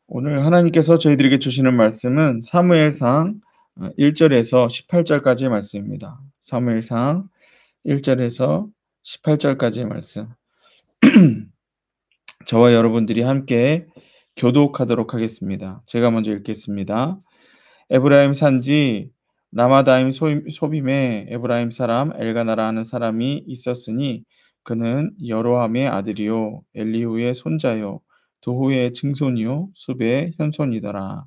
오늘 하나님께서 저희들에게 주시는 말씀은 사무엘상 1절에서 18절까지의 말씀입니다. 사무엘상 1절에서 18절까지의 말씀. 저와 여러분들이 함께 교독하도록 하겠습니다. 제가 먼저 읽겠습니다. 에브라임 산지 라마다임 소빔에 에브라임 사람 엘가나라 하는 사람이 있었으니 그는 여로함의 아들이요 엘리후의 손자요 도후의 증손이요 숲의 현손이더라.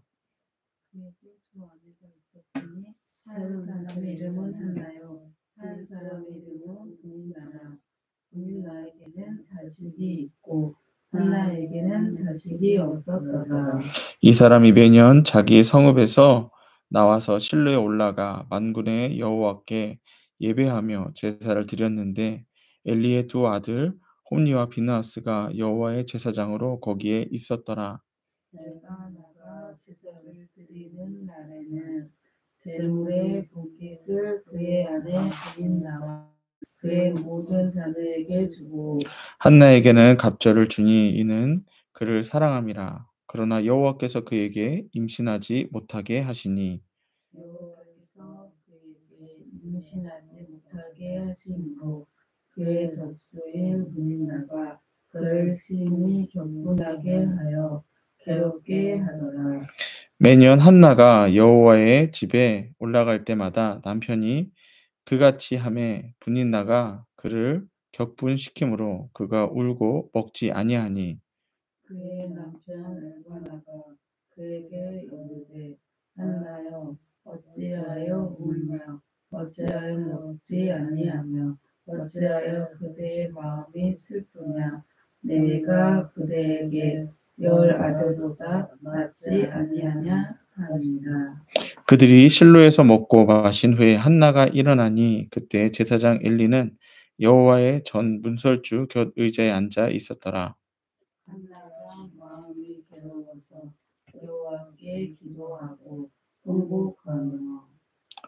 한 사람의 이름은 한나요. 한 사람의 이름은 분인나라. 분인나에게는 자식이 있고 한나에게는 자식이 없었더라. 이 사람이 매년 자기 성읍에서 나와서 실로에 올라가 만군의 여호와께 예배하며 제사를 드렸는데 엘리의 두 아들 홈니와 비나스가 여호와의 제사장으로 거기에 있었더라. 내가 나가 제사를 드리는 날에는 제물의 분깃을 그의 아내 분인나와 그의 모든 자녀에게 주고 한나에게는 갑절을 주니 이는 그를 사랑함이라. 그러나 여호와께서 그에게 임신하지 못하게 하시니 여호와께서 그에게 임신하지 못하게 하심으로 그의 적수인 분인나가 그를 심히 격분하게 하여 괴롭게 하더라. 매년 한나가 여호와의 집에 올라갈 때마다 남편이 그같이 하매 분인나가 그를 격분시키므로 그가 울고 먹지 아니하니 그의 남편 엘가나가 그에게 이르되 한나여 어찌하여 울며 어찌하여 먹지 아니하며 어찌하여 그대의 마음이 슬프냐 내가 그대에게 열 아들보다 낫지 아니하냐 하니라. 그들이 실로에서 먹고 마신 후에 한나가 일어나니 그때 제사장 엘리는 여호와의 전 문설주 곁 의자에 앉아 있었더라. 한나가 마음이 괴로워서 여호와께 기도하고 통곡하며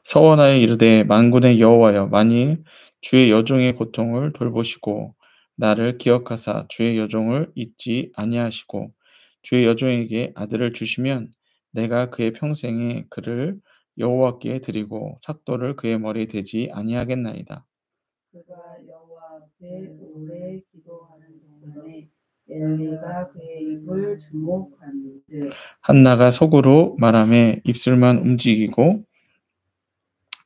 서원하여 이르되 만군의 여호와여 만일 주의 여종의 고통을 돌보시고 나를 기억하사 주의 여종을 잊지 아니하시고 주의 여종에게 아들을 주시면 내가 그의 평생에 그를 여호와께 드리고 삭도를 그의 머리에 대지 아니하겠나이다. 그가 여호와 앞에 오래 기도하는 동안에 엘리가 그의 입을 주목하는즉 한나가 속으로 말하며 입술만 움직이고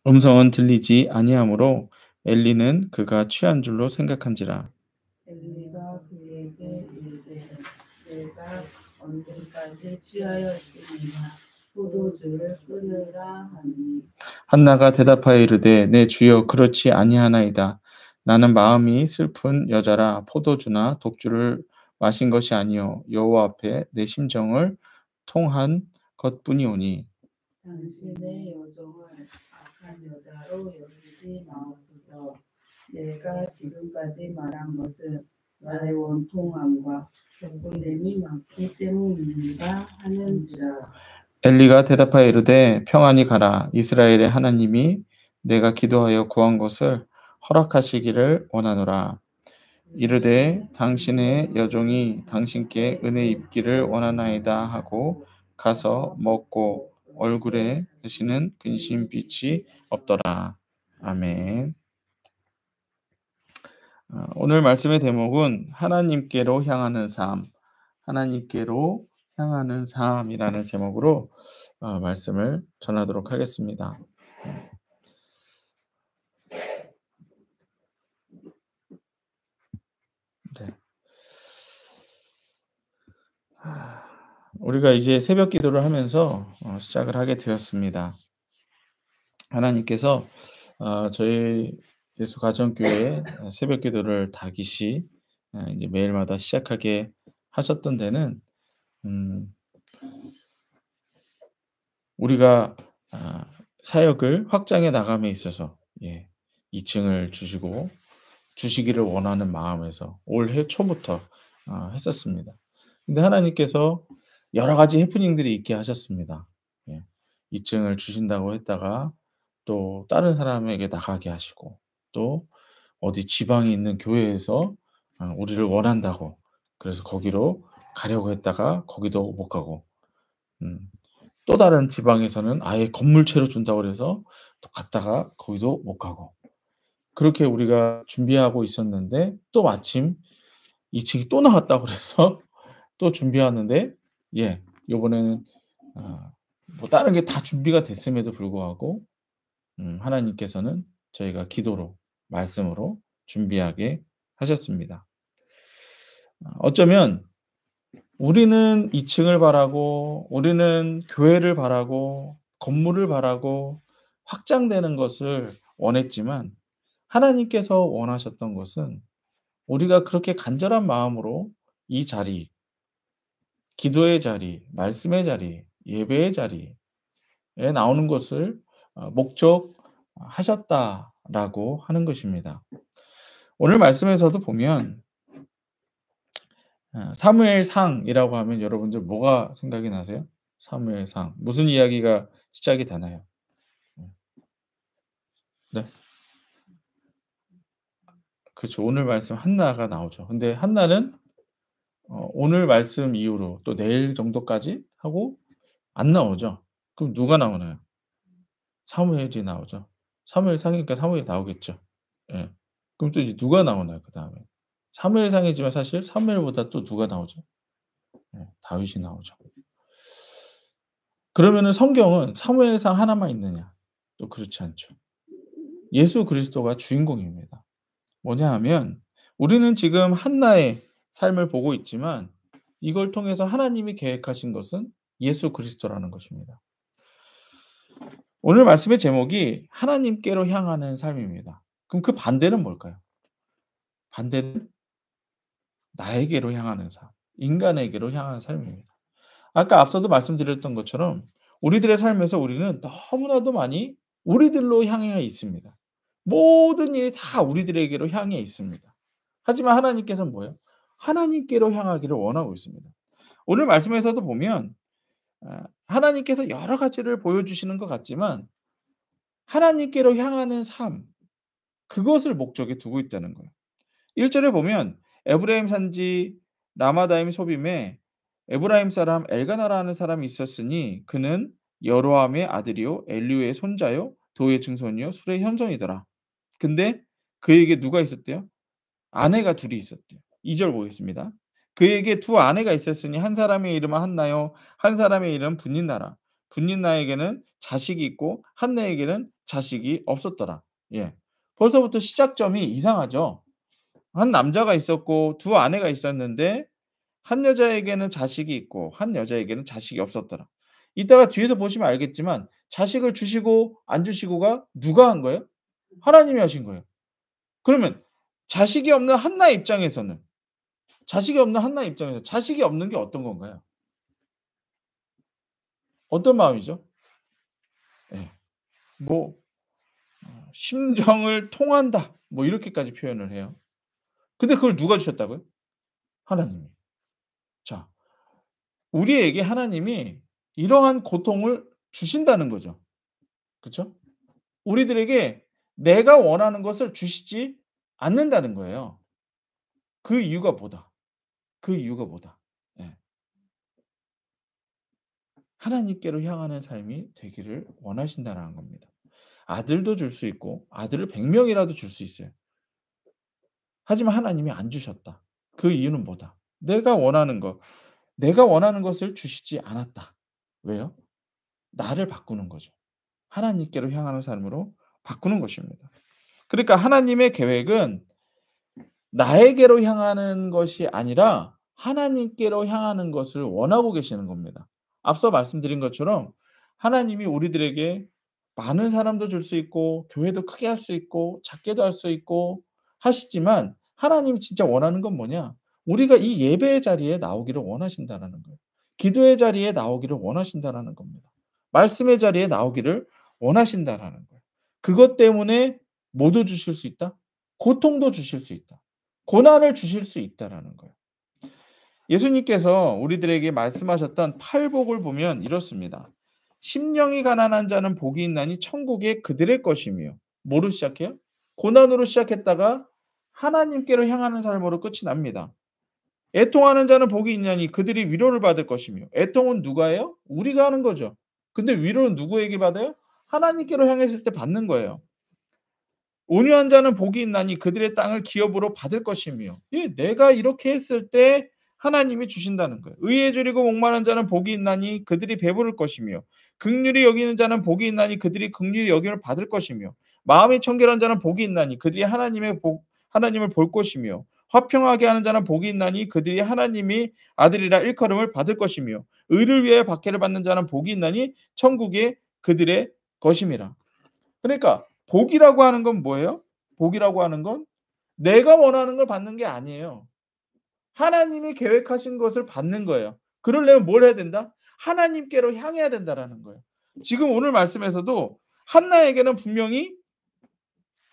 음성은 들리지 아니하므로 엘리는 그가 취한 줄로 생각한지라. 엘리가 그에게 이르되 내가 언제까지 취하여 있겠느냐 포도주를 끊으라 하니 한나가 대답하여 이르되 내 주여 그렇지 아니하나이다. 나는 마음이 슬픈 여자라 포도주나 독주를 마신 것이 아니요 여호와 앞에 내 심정을 통한 것뿐이오니 당신의 여종을 악한 여자로 여기지 마옵소서. 내가 지금까지 말한 것은 나의 원통함과 격분됨이 많기 때문입니다 하는지라. 엘리가 대답하여 이르되 평안히 가라. 이스라엘의 하나님이 내가 기도하여 구한 것을 허락하시기를 원하노라. 이르되 당신의 여종이 당신께 은혜 입기를 원하나이다 하고 가서 먹고 얼굴에 드시는 근심빛이 없더라. 아멘. 오늘 말씀의 대목은 하나님께로 향하는 삶, 하나님께로 향하는 삶이라는 제목으로 말씀을 전하도록 하겠습니다. 네. 우리가 이제 새벽 기도를 하면서 시작을 하게 되었습니다. 하나님께서 저희 예수 가정교회 새벽 기도를 다기시 이제 매일마다 시작하게 하셨던 데는 우리가 사역을 확장해 나감에 있어서 2층을 주시기를 원하는 마음에서 올해 초부터 했었습니다. 근데 하나님께서 여러 가지 해프닝들이 있게 하셨습니다. 2층을 주신다고 했다가 또 다른 사람에게 나가게 하시고 또 어디 지방에 있는 교회에서 우리를 원한다고 그래서 거기로 가려고 했다가 거기도 못 가고 음. 또 다른 지방에서는 아예 건물채로 준다고 그래서 또 갔다가 거기도 못 가고. 그렇게 우리가 준비하고 있었는데 또 마침 2 층이 또 나왔다고 그래서 또 준비하는데, 예, 요번에는 뭐 다른 게 다 준비가 됐음에도 불구하고 하나님께서는 저희가 기도로, 말씀으로 준비하게 하셨습니다. 어쩌면 우리는 2 층을 바라고, 우리는 교회를 바라고, 건물을 바라고 확장되는 것을 원했지만, 하나님께서 원하셨던 것은 우리가 그렇게 간절한 마음으로 이 자리, 기도의 자리, 말씀의 자리, 예배의 자리에 나오는 것을 목적하셨다라고 하는 것입니다. 오늘 말씀에서도 보면 사무엘상이라고 하면 여러분들 뭐가 생각이 나세요? 사무엘상. 무슨 이야기가 시작이 되나요? 음. 네. 그렇죠. 오늘 말씀 한나가 나오죠. 근데 한나는 오늘 말씀 이후로 또 내일 정도까지 하고 안 나오죠. 그럼 누가 나오나요? 사무엘이 나오죠. 사무엘상이니까 사무엘이 나오겠죠. 예. 그럼 또 이제 누가 나오나요 그다음에? 사무엘상이지만 사실 사무엘보다 또 누가 나오죠? 다윗이 나오죠. 그러면은 성경은 사무엘상 하나만 있느냐? 또 그렇지 않죠. 예수 그리스도가 주인공입니다. 뭐냐 하면 우리는 지금 한나의 삶을 보고 있지만 이걸 통해서 하나님이 계획하신 것은 예수 그리스도라는 것입니다. 오늘 말씀의 제목이 하나님께로 향하는 삶입니다. 그럼 그 반대는 뭘까요? 반대는 나에게로 향하는 삶, 인간에게로 향하는 삶입니다. 아까 앞서도 말씀드렸던 것처럼 우리들의 삶에서 우리는 너무나도 많이 우리들로 향해 있습니다. 모든 일이 다 우리들에게로 향해 있습니다. 하지만 하나님께서는 뭐예요? 하나님께로 향하기를 원하고 있습니다. 오늘 말씀에서도 보면 하나님께서 여러 가지를 보여주시는 것 같지만 하나님께로 향하는 삶, 그것을 목적에 두고 있다는 거예요. 1 절에 보면 에브라임 산지 라마다임 소빔에 에브라임 사람 엘가나라는 사람이 있었으니 그는 여로함의 아들이요 엘리후의 손자요 도의 증손이요 술의 현손이더라. 근데 그에게 누가 있었대요? 아내가 둘이 있었대요. 2절 보겠습니다. 그에게 두 아내가 있었으니 한 사람의 이름은 한나요 한 사람의 이름은 분닌나라. 분닌나에게는 자식이 있고 한나에게는 자식이 없었더라. 예. 벌써부터 시작점이 이상하죠. 한 남자가 있었고 두 아내가 있었는데 한 여자에게는 자식이 있고 한 여자에게는 자식이 없었더라. 이따가 뒤에서 보시면 알겠지만 자식을 주시고 안 주시고가 누가 한 거예요? 하나님이 하신 거예요. 그러면 자식이 없는 한나의 입장에서는 자식이 없는 한나의 입장에서 자식이 없는 게 어떤 건가요? 어떤 마음이죠? 예. 뭐 '심정을 통한다.' 뭐 이렇게까지 표현을 해요. 근데 그걸 누가 주셨다고요? 하나님이. 자, 우리에게 하나님이 이러한 고통을 주신다는 거죠. 그쵸? 우리들에게 내가 원하는 것을 주시지 않는다는 거예요. 그 이유가 뭐다? 그 이유가 뭐다? 예. 하나님께로 향하는 삶이 되기를 원하신다라는 겁니다. 아들도 줄 수 있고 아들을 100 명이라도 줄 수 있어요. 하지만 하나님이 안 주셨다. 그 이유는 뭐다? 내가 원하는 것을 주시지 않았다. 왜요? 나를 바꾸는 거죠. 하나님께로 향하는 삶으로 바꾸는 것입니다. 그러니까 하나님의 계획은 나에게로 향하는 것이 아니라 하나님께로 향하는 것을 원하고 계시는 겁니다. 앞서 말씀드린 것처럼 하나님이 우리들에게 많은 사람도 줄 수 있고 교회도 크게 할 수 있고 작게도 할 수 있고 하시지만 하나님이 진짜 원하는 건 뭐냐? 우리가 이 예배의 자리에 나오기를 원하신다라는 거예요. 기도의 자리에 나오기를 원하신다라는 겁니다. 말씀의 자리에 나오기를 원하신다라는 거예요. 그것 때문에 뭐도 주실 수 있다? 고통도 주실 수 있다. 고난을 주실 수 있다라는 거예요. 예수님께서 우리들에게 말씀하셨던 팔복을 보면 이렇습니다. 심령이 가난한 자는 복이 있나니 천국이 그들의 것이며 뭐로 시작해요? 고난으로 시작했다가 하나님께로 향하는 삶으로 끝이 납니다. 애통하는 자는 복이 있나니 그들이 위로를 받을 것이며. 애통은 누가 해요? 우리가 하는 거죠. 근데 위로는 누구에게 받아요? 하나님께로 향했을 때 받는 거예요. 온유한 자는 복이 있나니 그들의 땅을 기업으로 받을 것이며. 예, 내가 이렇게 했을 때 하나님이 주신다는 거예요. 의에 줄이고 목마른 자는 복이 있나니 그들이 배부를 것이며 긍휼히 여기는 자는 복이 있나니 그들이 긍휼히 여김을 받을 것이며 마음이 청결한 자는 복이 있나니 그들이 하나님을 볼 것이며 화평하게 하는 자는 복이 있나니 그들이 하나님이 아들이라 일컬음을 받을 것이며 의를 위하여 박해를 받는 자는 복이 있나니 천국이 그들의 것임이라. 그러니까 복이라고 하는 건 뭐예요? 복이라고 하는 건 내가 원하는 걸 받는 게 아니에요. 하나님이 계획하신 것을 받는 거예요. 그러려면 뭘 해야 된다? 하나님께로 향해야 된다라는 거예요. 지금 오늘 말씀에서도 한나에게는 분명히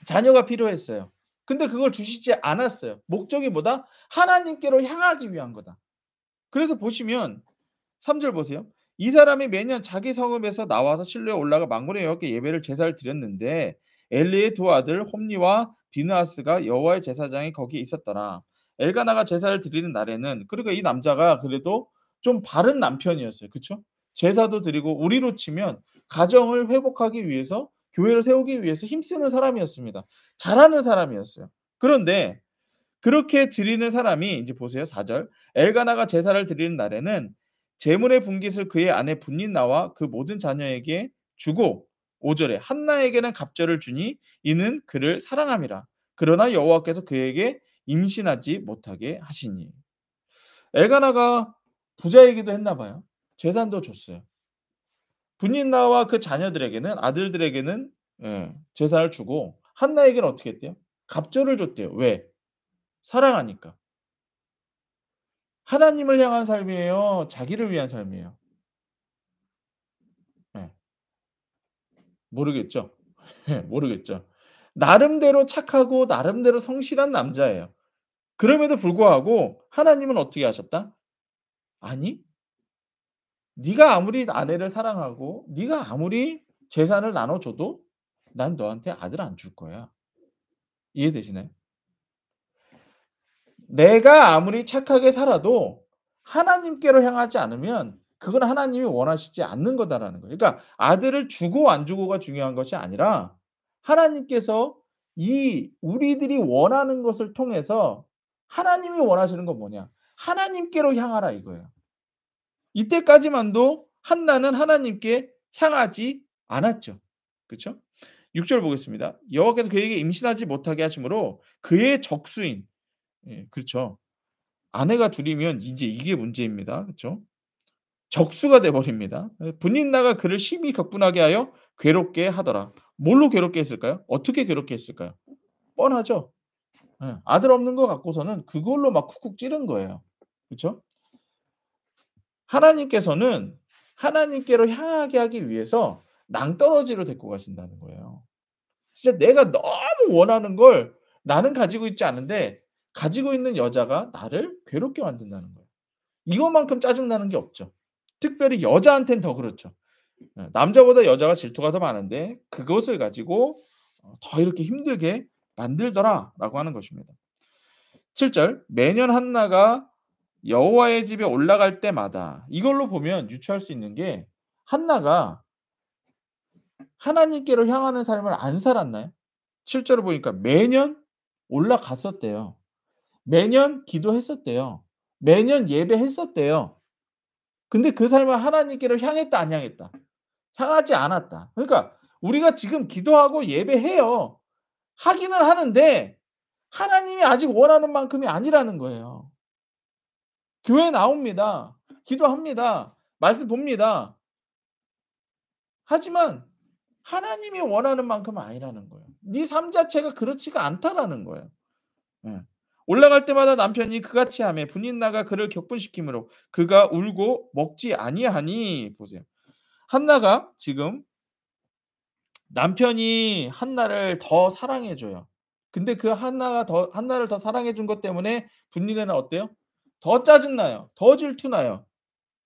자녀가 필요했어요. 근데 그걸 주시지 않았어요. 목적이 뭐다? 하나님께로 향하기 위한 거다. 그래서 보시면 3절 보세요. 이 사람이 매년 자기 성읍에서 나와서 실로에 올라가 만군의 여호와께 예배를 제사를 드렸는데 엘리의 두 아들 홈니와 비느하스가 여호와의 제사장이 거기에 있었더라. 엘가나가 제사를 드리는 날에는 그러니까 이 남자가 그래도 좀 바른 남편이었어요. 그쵸? 제사도 드리고 우리로 치면 가정을 회복하기 위해서 교회를 세우기 위해서 힘쓰는 사람이었습니다. 잘하는 사람이었어요. 그런데 그렇게 드리는 사람이 이제 보세요. 4 절. 엘가나가 제사를 드리는 날에는 제물의 분깃을 그의 아내 분닌나와 그 모든 자녀에게 주고 5 절에 한나에게는 갑절을 주니 이는 그를 사랑함이라. 그러나 여호와께서 그에게 임신하지 못하게 하시니. 엘가나가 부자이기도 했나 봐요. 재산도 줬어요. 분닌나와 그 자녀들에게는 아들들에게는 재산을 주고 한나에게는 어떻게 했대요? 갑절을 줬대요. 왜? 사랑하니까. 하나님을 향한 삶이에요? 자기를 위한 삶이에요? 예. 모르겠죠. 예 모르겠죠. 나름대로 착하고 나름대로 성실한 남자예요. 그럼에도 불구하고 하나님은 어떻게 하셨다? "아니 네가 아무리 아내를 사랑하고 네가 아무리 재산을 나눠 줘도 난 너한테 아들 안 줄 거야." 이해되시나요? 내가 아무리 착하게 살아도 하나님께로 향하지 않으면 그건 하나님이 원하시지 않는 거다라는 거예요. 그러니까 아들을 주고 안 주고가 중요한 것이 아니라 하나님께서 이 우리들이 원하는 것을 통해서 하나님이 원하시는 건 뭐냐? 하나님께로 향하라 이거예요. 이때까지만도 한나는 하나님께 향하지 않았죠. 그렇죠? 6절 보겠습니다. 여호와께서 그에게 임신하지 못하게 하심으로 그의 적수인 예 그렇죠. 아내가 둘이면 인제 이게 문제입니다. 그쵸? 적수가 돼 버립니다. 예 분인나가 그를 심히 격분하게 하여 괴롭게 하더라. 뭘로 괴롭게 했을까요? 어떻게 괴롭게 했을까요? 뻔하죠. 예. 아들 없는 거 갖고서는 그걸로 막 쿡쿡 찌른 거예요. 그쵸? 하나님께서는 하나님께로 향하게 하기 위해서 낭떠러지로 데리고 가신다는 거예요. 진짜 내가 너무 원하는 걸 나는 가지고 있지 않은데 가지고 있는 여자가 나를 괴롭게 만든다는 거예요. 이것만큼 짜증나는 게 없죠. 특별히 여자한텐 더 그렇죠. 예 남자보다 여자가 질투가 더 많은데 그것을 가지고 더 이렇게 힘들게 만들더라라고 하는 것입니다. 7절 매년 한나가 여호와의 집에 올라갈 때마다 이걸로 보면 유추할 수 있는 게 한나가 하나님께로 향하는 삶을 안 살았나요? 7 절을 보니까 매년 올라갔었대요. 매년 기도했었대요. 매년 예배했었대요. 근데 그 삶은 하나님께로 향했다 안 향했다? 향하지 않았다. 그러니까 우리가 지금 기도하고 예배해요. 하기는 하는데 하나님이 아직 원하는 만큼이 아니라는 거예요. 교회 나옵니다. 기도합니다. 말씀 봅니다. 하지만 하나님이 원하는 만큼은 아니라는 거예요. 네 삶 자체가 그렇지가 않다라는 거예요. 예. 올라갈 때마다 남편이 그같이 하매 분인나가 그를 격분시키므로 그가 울고 먹지 아니하니 보세요. 한나가 지금 남편이 한나를 더 사랑해 줘요. 근데 그 한나를 더 사랑해 준 것 때문에 분린에는 어때요? 더 짜증 나요. 더 질투 나요.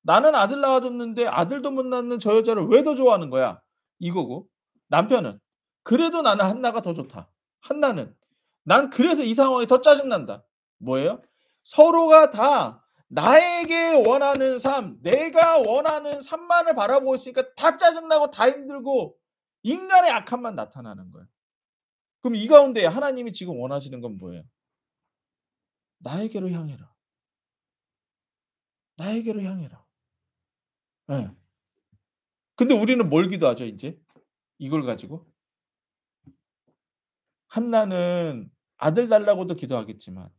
'나는 아들 낳아 줬는데 아들도 못 낳는 저 여자를 왜 더 좋아하는 거야?' 이거고 남편은 '그래도 나는 한나가 더 좋다.' 한나는 '난 그래서 이 상황이 더 짜증 난다.' 뭐예요? 서로가 다 나에게 원하는 삶, 내가 원하는 삶만을 바라보고 있으니까 다 짜증나고 다 힘들고 인간의 악함만 나타나는 거예요. 그럼 이 가운데 하나님이 지금 원하시는 건 뭐예요? 나에게로 향해라. 나에게로 향해라. 예. 근데 우리는 뭘 기도하죠 인제? 이걸 가지고? 한나는 아들 달라고도 기도하겠지만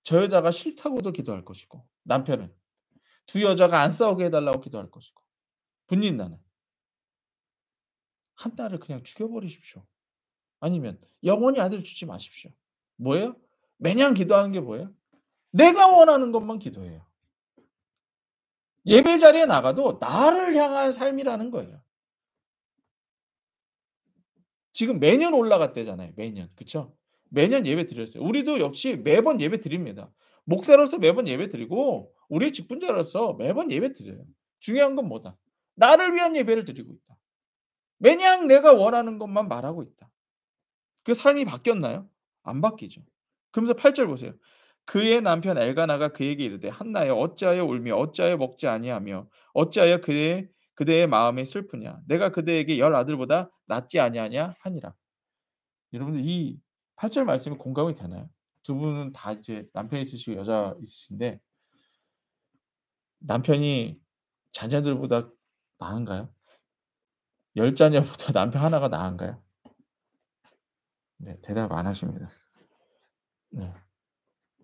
저 여자가 싫다고도 기도할 것이고 남편은 두 여자가 안 싸우게 해 달라고 기도할 것이고 분린나는 한나를 그냥 죽여 버리십시오. 아니면 영원히 아들 주지 마십시오. 뭐예요? 매년 기도하는 게 뭐예요? 내가 원하는 것만 기도해요. 예배 자리에 나가도 나를 향한 삶이라는 거예요. 지금 매년 올라갔대잖아요, 매년. 그쵸? 매년 예배 드렸어요. 우리도 역시 매번 예배 드립니다. 목사로서 매번 예배 드리고 우리 직분자로서 매번 예배 드려요. 중요한 건 뭐다? 나를 위한 예배를 드리고 있다. 매냥 내가 원하는 것만 말하고 있다. 그 삶이 바뀌었나요? 안 바뀌죠. 그러면서 8절 보세요. 그의 남편 엘가나가 그에게 이르되 한나여 어찌하여 울며 어찌하여 먹지 아니하며 어찌하여 그대의 마음이 슬프냐 내가 그대에게 열 아들보다 낫지 아니하냐 하니라. 여러분들 이 8절 말씀에 공감이 되나요? 두 분은 다 이제 남편 있으시고 여자 있으신데 남편이 자녀들보다 나은가요? 열 자녀보다 남편 하나가 나은가요? 네 대답 안 하십니다. 네.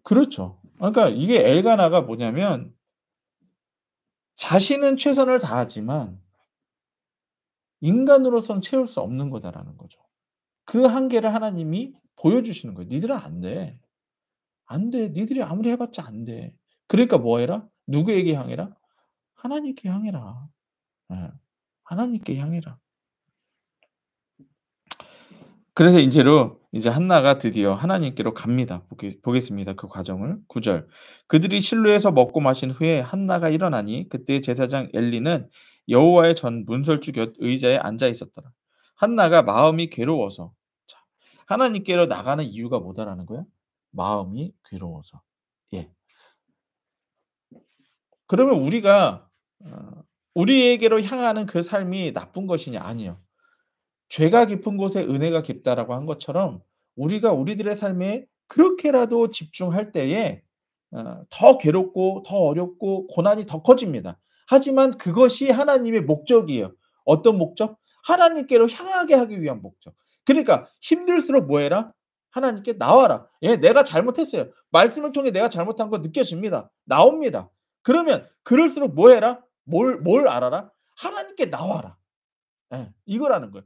그렇죠. 그러니까 이게 엘가나가 뭐냐면 자신은 최선을 다하지만 '인간으로선 채울 수 없는 거다.'라는 거죠. 그 한계를 하나님이 보여주시는 거예요. "니들은 안 돼. 안 돼. 니들이 아무리 해 봤자 안 돼. 그러니까 뭐 해라? 누구에게 향해라? 하나님께 향해라. 예. 하나님께 향해라." 그래서 인제로 이제 한나가 드디어 하나님께로 갑니다. 보겠습니다 그 과정을. 9 절. 그들이 실로에서 먹고 마신 후에 한나가 일어나니 그때 제사장 엘리는 여호와의 전 문설주 곁 의자에 앉아 있었더라. 한나가 마음이 괴로워서 자 하나님께로 나가는 이유가 뭐다라는 거예요? 마음이 괴로워서. 예. 그러면 우리가 우리에게로 향하는 그 삶이 나쁜 것이냐? 아니요. 죄가 깊은 곳에 은혜가 깊다라고 한 것처럼 우리가 우리들의 삶에 그렇게라도 집중할 때에 더 괴롭고 더 어렵고 고난이 더 커집니다. 하지만 그것이 하나님의 목적이에요. 어떤 목적? 하나님께로 향하게 하기 위한 목적. 그러니까 힘들수록 뭐 해라? 하나님께 나와라. 예 내가 잘못했어요. 말씀을 통해 내가 잘못한 거 느껴집니다. 나옵니다. 그러면 그럴수록 뭐 해라? 뭘 알아라? 하나님께 나와라. 예 이거라는 거예요.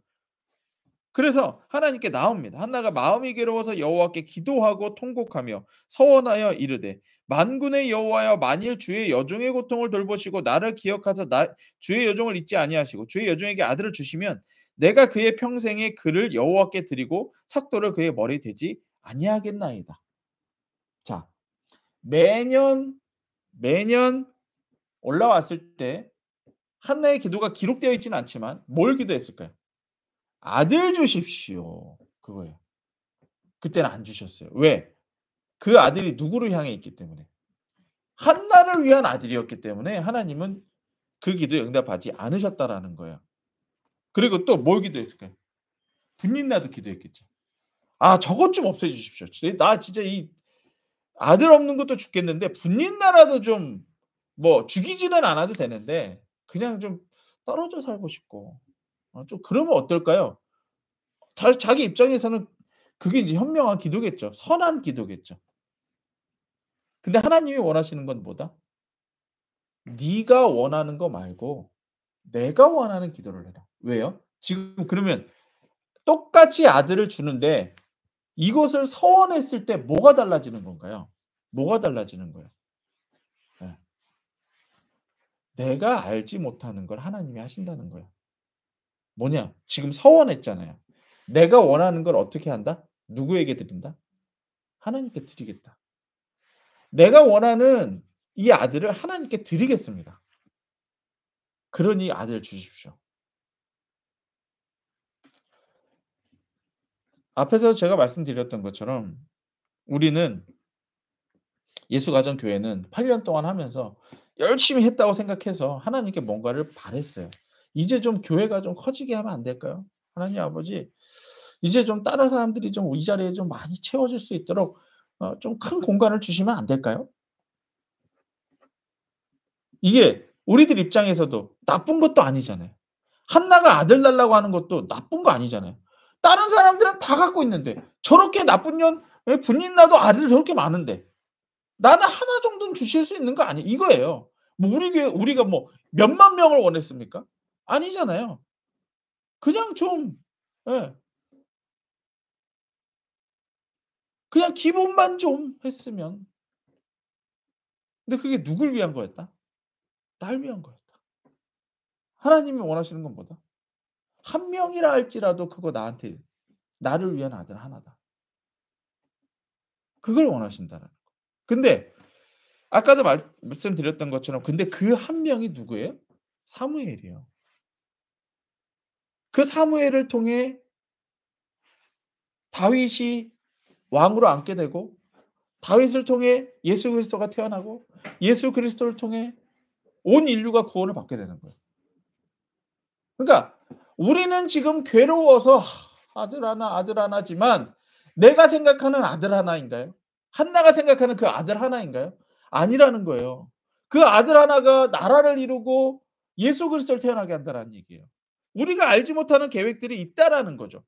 그래서 하나님께 나옵니다. 한나가 마음이 괴로워서 여호와께 기도하고 통곡하며 서원하여 이르되 만군의 여호와여 만일 주의 여종의 고통을 돌보시고 나를 기억하사 나 주의 여종을 잊지 아니하시고 주의 여종에게 아들을 주시면 내가 그의 평생에 그를 여호와께 드리고 삭도를 그의 머리에 대지 아니하겠나이다. 자, 매년 매년 올라왔을 때 한나의 기도가 기록되어 있지는 않지만 뭘 기도했을까요? "아들 주십시오." 그거예요. 그때는 안 주셨어요. 왜? 그 아들이 누구를 향해 있기 때문에. 한나를 위한 아들이었기 때문에 하나님은 그 기도에 응답하지 않으셨다라는 거예요. 그리고 또 뭘 기도했을까요? 분린나도 기도했겠죠. "아 저것 좀 없애 주십시오. 나 진짜 이 아들 없는 것도 죽겠는데 분린나라도 좀 뭐 죽이지는 않아도 되는데 그냥 좀 떨어져 살고 싶고 좀 그러면 어떨까요?" 자기 입장에서는 그게 이제 현명한 기도겠죠. 선한 기도겠죠. 근데 하나님이 원하시는 건 뭐다? 네가 원하는 거 말고 내가 원하는 기도를 해라. 왜요? 지금 그러면 똑같이 아들을 주는데 이것을 서원했을 때 뭐가 달라지는 건가요? 뭐가 달라지는 거예요? 예. 내가 알지 못하는 걸 하나님이 하신다는 거예요. 뭐냐? 지금 서원했잖아요. 내가 원하는 걸 어떻게 한다? 누구에게 드린다? 하나님께 드리겠다. 내가 원하는 이 아들을 하나님께 드리겠습니다. 그러니 아들 주십시오. 앞에서 제가 말씀드렸던 것처럼 우리는 예수가정교회는 8년 동안 하면서 열심히 했다고 생각해서 하나님께 뭔가를 바랬어요. "이제 좀 교회가 좀 커지게 하면 안 될까요? 하나님 아버지, 이제 좀 다른 사람들이 좀 이 자리에 좀 많이 채워질 수 있도록 좀 큰 공간을 주시면 안 될까요?" 이게 우리들 입장에서도 나쁜 것도 아니잖아요. 한나가 아들 달라고 하는 것도 나쁜 거 아니잖아요. 다른 사람들은 다 갖고 있는데 저렇게 나쁜 년 예 분인 나도 아들 저렇게 많은데 나는 하나 정도는 주실 수 있는 거 아니야 이거예요. 뭐 우리 교회 우리가 뭐 몇만 명을 원했습니까? 아니잖아요. 그냥 좀 예 그냥 기본만 좀 했으면. 근데 그게 누굴 위한 거였다? 날 위한 거였다. 하나님이 원하시는 건 뭐다? 한 명이라 할지라도 그거 나한테 나를 위한 아들 하나다. 그걸 원하신다는 거. 근데 아까도 말씀드렸던 것처럼 근데 그 한 명이 누구예요? 사무엘이에요. 그 사무엘을 통해 다윗이 왕으로 앉게 되고 다윗을 통해 예수 그리스도가 태어나고 예수 그리스도를 통해 온 인류가 구원을 받게 되는 거예요. 그러니까 우리는 지금 괴로워서 아들 하나, 아들 하나지만 내가 생각하는 아들 하나인가요? 한나가 생각하는 그 아들 하나인가요? 아니라는 거예요. 그 아들 하나가 나라를 이루고 예수 그리스도를 태어나게 한다라는 얘기예요. 우리가 알지 못하는 계획들이 있다라는 거죠.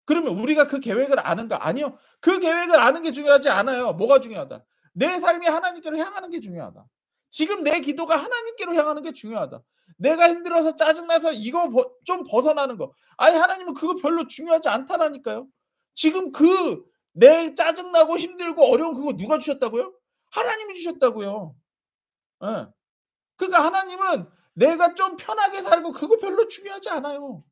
그러면 우리가 그 계획을 아는가? 아니요. 그 계획을 아는 게 중요하지 않아요. 뭐가 중요하다? 내 삶이 하나님께로 향하는 게 중요하다. 지금 내 기도가 하나님께로 향하는 게 중요하다. 내가 힘들어서 짜증나서 이거 좀 벗어나는 거. 아니 하나님은 그거 별로 중요하지 않다라니까요. 지금 그 내 짜증나고 힘들고 어려운 그거 누가 주셨다고요? 하나님이 주셨다고요. 예. 그러니까 하나님은 내가 좀 편하게 살고 그거 별로 중요하지 않아요.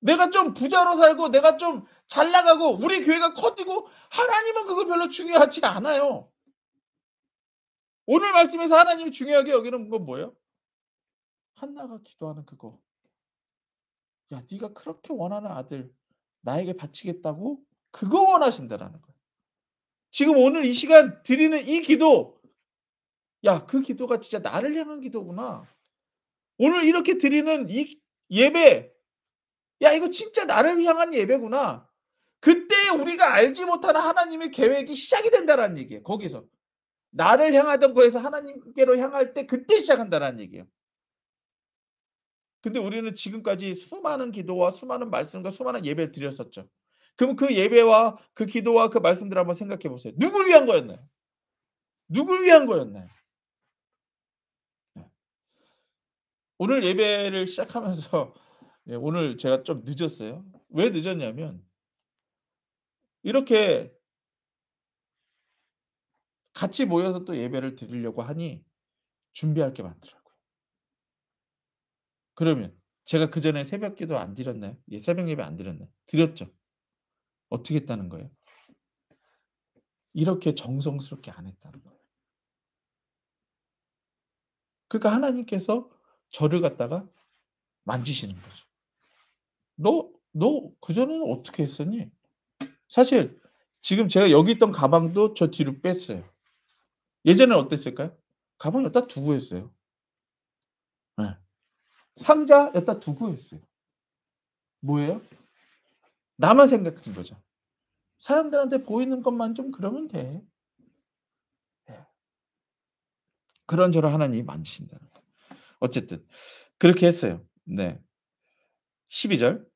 내가 좀 부자로 살고 내가 좀 잘 나가고 우리 교회가 커지고 하나님은 그거 별로 중요하지 않아요. 오늘 말씀에서 하나님이 중요하게 여기는 건 뭐예요? 한나가 기도하는 그거. "야 네가 그렇게 원하는 아들 나에게 바치겠다고?" 그거 원하신다라는 거예요. 지금 오늘 이 시간 드리는 이 기도 '야 그 기도가 진짜 나를 향한 기도구나.' 오늘 이렇게 드리는 이 예배 '야 이거 진짜 나를 향한 예배구나.' 그때 우리가 알지 못하는 하나님의 계획이 시작이 된다라는 얘기예요 거기서. 나를 향하던 거에서 하나님께로 향할 때 그때 시작한다라는 얘기예요. 근데 우리는 지금까지 수많은 기도와 수많은 말씀과 수많은 예배를 드렸었죠. 그럼 그 예배와 그 기도와 그 말씀들을 한번 생각해 보세요. 누굴 위한 거였나요? 누굴 위한 거였나요? 네. 오늘 예배를 시작하면서 예 오늘 제가 좀 늦었어요. 왜 늦었냐면 이렇게 같이 모여서 또 예배를 드리려고 하니 준비할 게 많더라고요. 그러면 제가 그전에 새벽 기도 안 드렸나요? 예 새벽 예배 안 드렸나요? 드렸죠. 어떻게 했다는 거예요? 이렇게 정성스럽게 안 했다는 거예요. 그러니까 하나님께서 저를 갖다가 만지시는 거죠. 너 그전에는 어떻게 했었니?" 사실 지금 제가 여기 있던 가방도 저 뒤로 뺐어요. 예전에는 어땠을까요? 가방 여기다 두고 했어요. 예. 상자 여기다 두고 했어요. 뭐예요? 나만 생각한 거죠. 사람들한테 보이는 것만 좀 그러면 돼. 예. 그런저런 하나님이 만지신다는 거예요. 어쨌든 그렇게 했어요. 네. 12 절.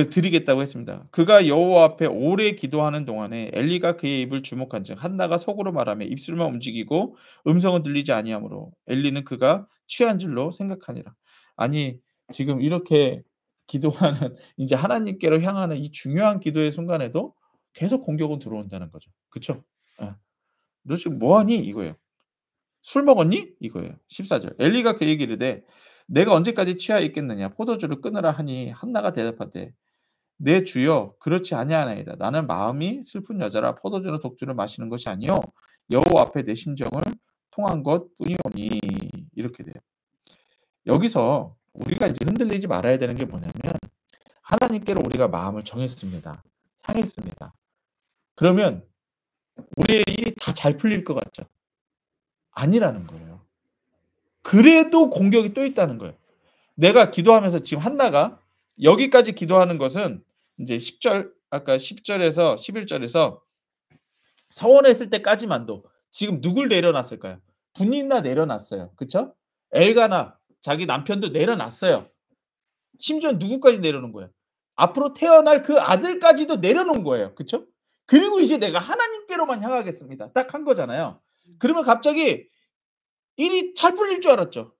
드리겠다고 했습니다. 그가 여호와 앞에 오래 기도하는 동안에 엘리가 그의 입을 주목한즉 한나가 속으로 말하며 입술만 움직이고 음성은 들리지 아니하므로 엘리는 그가 취한 줄로 생각하니라. 아니 지금 이렇게 기도하는 인제 하나님께로 향하는 이 중요한 기도의 순간에도 계속 공격은 들어온다는 거죠. 그쵸? 예. "너 지금 뭐 하니?" 이거예요. "술 먹었니?" 이거예요. 14 절. 엘리가 그에게 이르되 "내가 언제까지 취하여 있겠느냐. 포도주를 끊으라." 하니 한나가 대답하되 "내 주여 그렇지 아니하나이다. 나는 마음이 슬픈 여자라 포도주나 독주를 마시는 것이 아니요 여호와 앞에 내 심정을 통한 것뿐이오니." 이렇게 돼요. 여기서 우리가 이제 흔들리지 말아야 되는 게 뭐냐면 하나님께로 우리가 마음을 정했습니다. 향했습니다. 그러면 우리의 일이 다 잘 풀릴 것 같죠? 아니라는 거예요. 그래도 공격이 또 있다는 거예요. 내가 기도하면서 지금 한나가 여기까지 기도하는 것은 인제 10 절 아까 10 절에서 11 절에서 서원했을 때까지만도 지금 누굴 내려놨을까요? 분인나 내려놨어요. 그쵸? 엘가나 자기 남편도 내려놨어요. 심지어 누구까지 내려놓은 거예요? 앞으로 태어날 그 아들까지도 내려놓은 거예요. 그쵸? 그리고 이제 내가 하나님께로만 향하겠습니다. 딱 한 거잖아요. 그러면 갑자기 일이 잘 풀릴 줄 알았죠.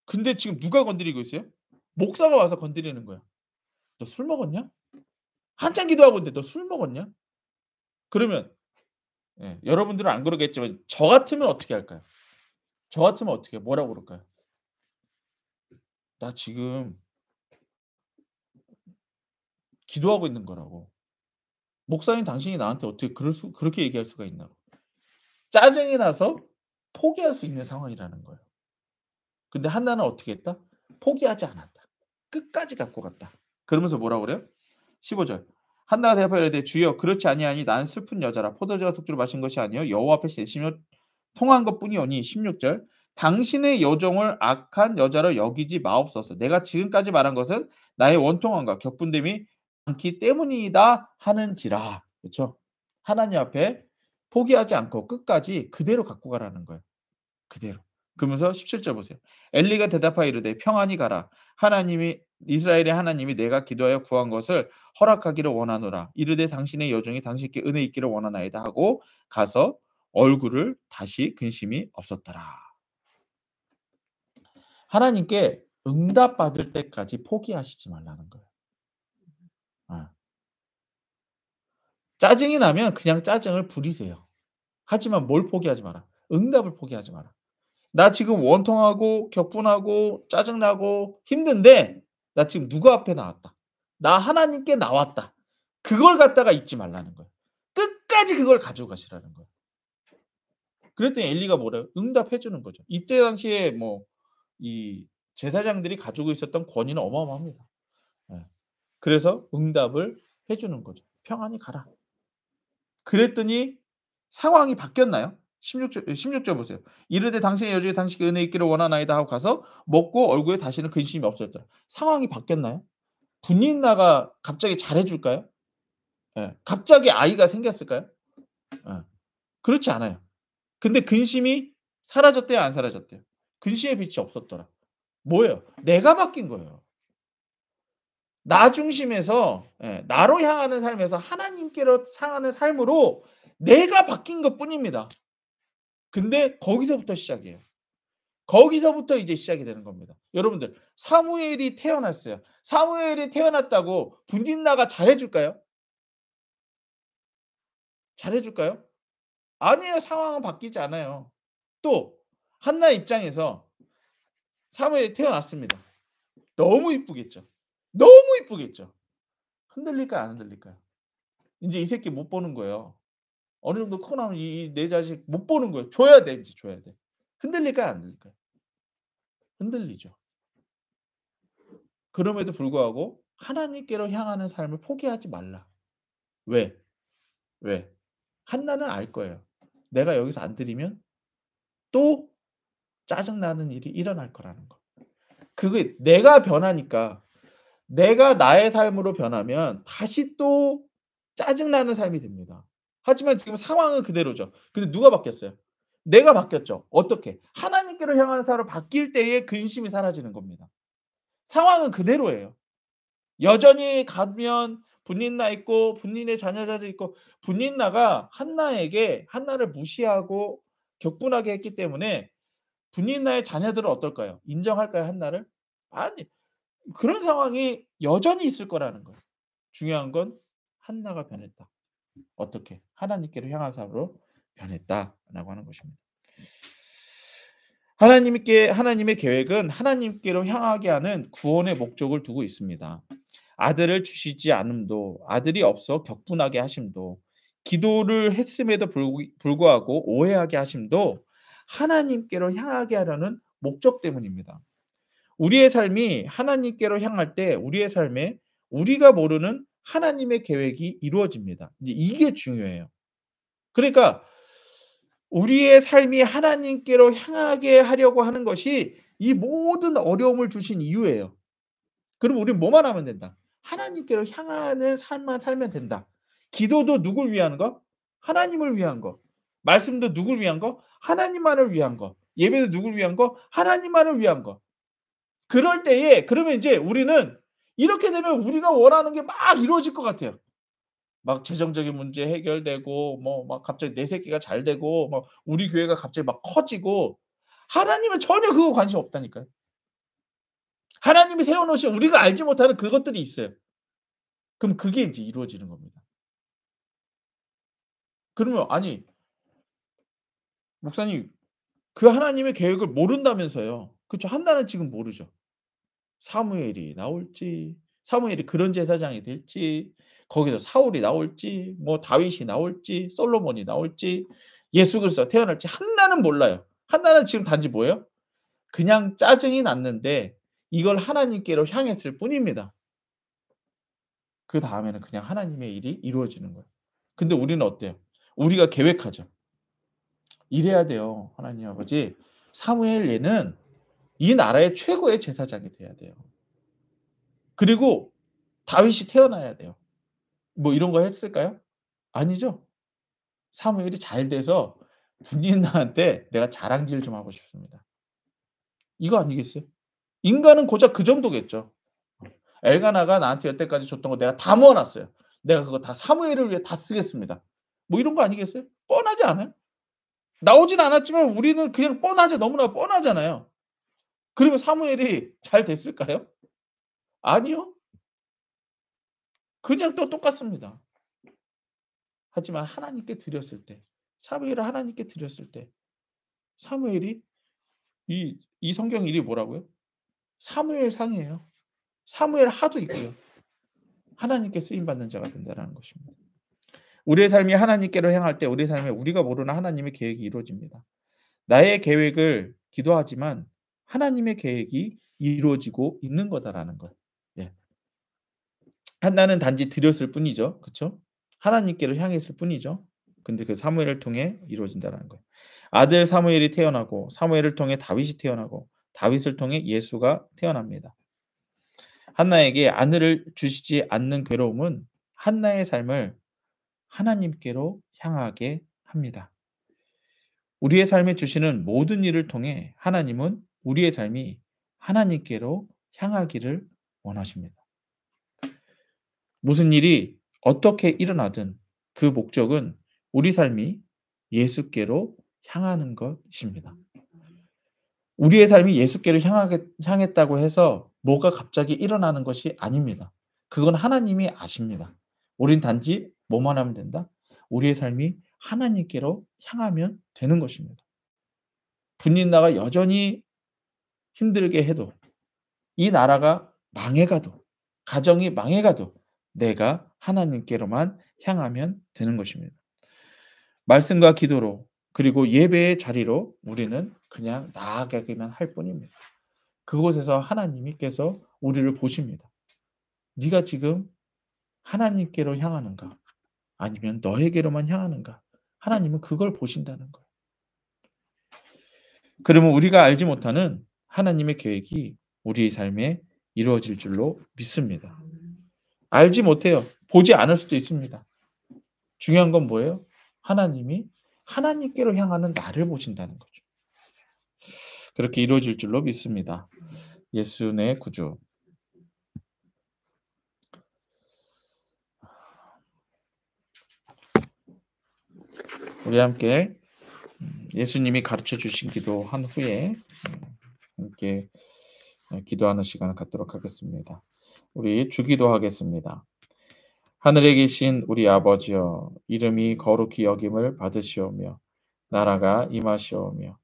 근데 지금 누가 건드리고 있어요? 목사가 와서 건드리는 거야. "너 술 먹었냐? 한참 기도하고 있는데 너 술 먹었냐?" 그러면 여러분들은 안 그러겠지만 저 같으면 어떻게 할까요? 저 같으면 어떻게 해요? 뭐라고 그럴까요? "나 지금 기도하고 있는 거라고. 목사인 당신이 나한테 어떻게 그렇게 얘기할 수가 있나."고. 짜증이 나서 포기할 수 있는 상황이라는 거예요. 근데 한나는 어떻게 했다? 포기하지 않았다. 끝까지 갖고 갔다. 그러면서 뭐라고 그래요? 15 절. 한나가 대답하여 이르되 주여 그렇지 아니하니 나는 슬픈 여자라 포도주와 독주를 마신 것이 아니요 여호와 앞에 내시며 통한 것뿐이오니 16 절. 당신의 여종을 악한 여자로 여기지 마옵소서. 내가 지금까지 말한 것은 나의 원통함과 격분됨이 많기 때문이다 하는지라. 그렇죠? 하나님 앞에 포기하지 않고 끝까지 그대로 갖고 가라는 거예요. 그대로. 그러면서 17절 보세요. 엘리가 대답하여 이르되 평안히 가라. 하나님이 이스라엘의 하나님이 내가 기도하여 구한 것을 허락하기를 원하노라. 이르되 당신의 여종이 당신께 은혜 있기를 원하나이다 하고 가서 얼굴을 다시 근심이 없었더라. 하나님께 응답받을 때까지 포기하시지 말라는 거예요. 어. 짜증이 나면 그냥 짜증을 부리세요. 하지만 뭘 포기하지 마라. 응답을 포기하지 마라. 나 지금 원통하고 격분하고 짜증나고 힘든데 나 지금 누구 앞에 나왔다. 나 하나님께 나왔다. 그걸 갖다가 잊지 말라는 거예요. 끝까지 그걸 가지고 가시라는 거예요. 그랬더니 엘리가 뭐래요? 응답해 주는 거죠. 이때 당시에 뭐 이 제사장들이 가지고 있었던 권위는 어마어마합니다. 예. 그래서 응답을 해 주는 거죠. "평안히 가라." 그랬더니 상황이 바뀌었나요? 16절 보세요. "이르되 당신의 여종이 당신께 은혜 있기를 원하나이다." 하고 가서 먹고 얼굴에 다시는 근심이 없어졌더라. 상황이 바뀌었나요? 분인나가 갑자기 잘해 줄까요? 예. 갑자기 아이가 생겼을까요? 예. 그렇지 않아요. 근데 근심이 사라졌대요, 안 사라졌대요? 근심의 빛이 없었더라. 뭐예요? 내가 바뀐 거예요. 나 중심에서 나로 향하는 삶에서 하나님께로 향하는 삶으로 내가 바뀐 것뿐입니다. 근데 거기서부터 시작이에요. 거기서부터 이제 시작이 되는 겁니다. 여러분들 사무엘이 태어났어요. 사무엘이 태어났다고 분깃나가 잘해 줄까요? 잘해 줄까요? 아니에요. 상황은 바뀌지 않아요. 또 한나의 입장에서 사무엘이 태어났습니다. 너무 이쁘겠죠. 너무 이쁘겠죠. 흔들릴까요? 안 흔들릴까요? 인제 이 새끼 못 보는 거예요. 어느 정도 크고 나면 이 내 자식 못 보는 거예요. 줘야 돼 인제 줘야 돼. 흔들릴까요? 안 흔들릴까요? 흔들리죠. 그럼에도 불구하고 하나님께로 향하는 삶을 포기하지 말라. 왜? 왜? 한나는 알 거예요. 내가 여기서 안 드리면 또 짜증나는 일이 일어날 거라는 거. 그게 내가 변하니까 내가 나의 삶으로 변하면 다시 또 짜증나는 삶이 됩니다. 하지만 지금 상황은 그대로죠. 근데 누가 바뀌었어요? 내가 바뀌었죠. 어떻게? 하나님께로 향하는 삶으로 바뀔 때에 근심이 사라지는 겁니다. 상황은 그대로예요. 여전히 가면 분린나 있고 분린의 자녀자도 있고 분린나가 한나에게 한나를 무시하고 격분하게 했기 때문에 분린나의 자녀들은 어떨까요? 인정할까요, 한나를? 아니 그런 상황이 여전히 있을 거라는 거예요. 중요한 건 한나가 변했다. 어떻게? 하나님께로 향한 삶으로 변했다라고 하는 것입니다. 하나님의 계획은 하나님께로 향하게 하는 구원의 목적을 두고 있습니다. 아들을 주시지 않음도 아들이 없어 격분하게 하심도 기도를 했음에도 불구하고 오해하게 하심도 하나님께로 향하게 하려는 목적 때문입니다. 우리의 삶이 하나님께로 향할 때 우리의 삶에 우리가 모르는 하나님의 계획이 이루어집니다. 이제 이게 중요해요. 그러니까 우리의 삶이 하나님께로 향하게 하려고 하는 것이 이 모든 어려움을 주신 이유예요. 그럼 우리는 뭐만 하면 된다. 하나님께로 향하는 삶만 살면 된다. 기도도 누굴 위한 거? 하나님을 위한 거. 말씀도 누굴 위한 거? 하나님만을 위한 거. 예배도 누굴 위한 거? 하나님만을 위한 거. 그럴 때에 그러면 이제 우리는 이렇게 되면 우리가 원하는 게 막 이루어질 것 같아요. 막 재정적인 문제 해결되고 뭐 막 갑자기 내 새끼가 잘 되고 막 우리 교회가 갑자기 막 커지고 하나님은 전혀 그거 관심 없다니까요. 하나님이 세워 놓으신 우리가 알지 못하는 그것들이 있어요. 그럼 그게 인제 이루어지는 겁니다. 그러면 아니 목사님 그 하나님의 계획을 모른다면서요. 그쵸. 한나는 지금 모르죠. 사무엘이 나올지 사무엘이 그런 제사장이 될지 거기서 사울이 나올지 뭐 다윗이 나올지 솔로몬이 나올지 예수 그리스도가 태어날지 한나는 몰라요. 한나는 지금 단지 뭐예요? 그냥 짜증이 났는데 이걸 하나님께로 향했을 뿐입니다. 그다음에는 그냥 하나님의 일이 이루어지는 거예요. 근데 우리는 어때요? 우리가 계획하죠. 이래야 돼요. 하나님 아버지 사무엘 얘는 이 나라의 최고의 제사장이 돼야 돼요. 그리고 다윗이 태어나야 돼요. 뭐 이런 거 했을까요? 아니죠. 사무엘이 잘 돼서 분린나한테 내가 자랑질 좀 하고 싶습니다. 이거 아니겠어요? 인간은 고작 그 정도겠죠. 엘가나가 나한테 여태까지 줬던 거 내가 다 모아 놨어요. 내가 그거 다 사무엘을 위해 다 쓰겠습니다. 뭐 이런 거 아니겠어요? 뻔하지 않아요? 나오진 않았지만 우리는 그냥 뻔하죠. 너무나 뻔하잖아요. 그러면 사무엘이 잘 됐을까요? 아니요. 그냥 또 똑같습니다. 하지만 하나님께 드렸을 때 사무엘을 하나님께 드렸을 때 사무엘이 이 성경 이름이 뭐라고요? 사무엘상이에요. 사무엘 하도 있고요. 하나님께 쓰임 받는 자가 된다라는 것입니다. 우리의 삶이 하나님께로 향할 때 우리의 삶에 우리가 모르는 하나님의 계획이 이루어집니다. 나의 계획을 기도하지만 하나님의 계획이 이루어지고 있는 거다라는 것. 예. 한나는 단지 드렸을 뿐이죠. 그쵸? 하나님께로 향했을 뿐이죠. 근데 그 사무엘을 통해 이루어진다라는 거예요. 아들 사무엘이 태어나고 사무엘을 통해 다윗이 태어나고 다윗을 통해 예수가 태어납니다. 한나에게 아내를 주시지 않는 괴로움은 한나의 삶을 하나님께로 향하게 합니다. 우리의 삶에 주시는 모든 일을 통해 하나님은 우리의 삶이 하나님께로 향하기를 원하십니다. 무슨 일이 어떻게 일어나든 그 목적은 우리 삶이 예수께로 향하는 것입니다. 우리의 삶이 예수께로 향했다고 해서 뭐가 갑자기 일어나는 것이 아닙니다. 그건 하나님이 아십니다. 우린 단지 뭐만 하면 된다? 우리의 삶이 하나님께로 향하면 되는 것입니다. 분린나가 여전히 힘들게 해도 이 나라가 망해가도 가정이 망해가도 내가 하나님께로만 향하면 되는 것입니다. 말씀과 기도로 그리고 예배의 자리로 우리는 그냥 나아가기만 할 뿐입니다. 그곳에서 하나님께서 우리를 보십니다. 네가 지금 하나님께로 향하는가? 아니면 너에게로만 향하는가? 하나님은 그걸 보신다는 거예요. 그러면 우리가 알지 못하는 하나님의 계획이 우리의 삶에 이루어질 줄로 믿습니다. 알지 못해요. 보지 않을 수도 있습니다. 중요한 건 뭐예요? 하나님이 하나님께로 향하는 나를 보신다는 거죠. 그렇게 이루어질 줄로 믿습니다. 예수의 구주. 우리 함께 예수님이 가르쳐 주신 기도한 후에 함께 기도하는 시간을 갖도록 하겠습니다. 우리 주기도하겠습니다. 하늘에 계신 우리 아버지여, 이름이 거룩히 여김을 받으시오며 나라가 임하시오며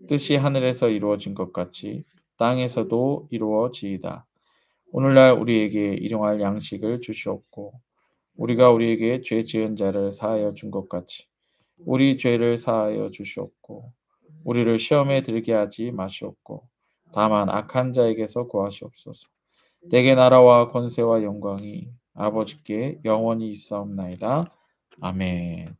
뜻이 하늘에서 이루어진 것 같이 땅에서도 이루어지이다. 오늘날 우리에게 일용할 양식을 주시옵고 우리가 우리에게 죄 지은 자를 사하여 준 것 같이 우리 죄를 사하여 주시옵고 우리를 시험에 들게 하지 마시옵고 다만 악한 자에게서 구하시옵소서. 내게 나라와 권세와 영광이 아버지께 영원히 있사옵나이다. 아멘.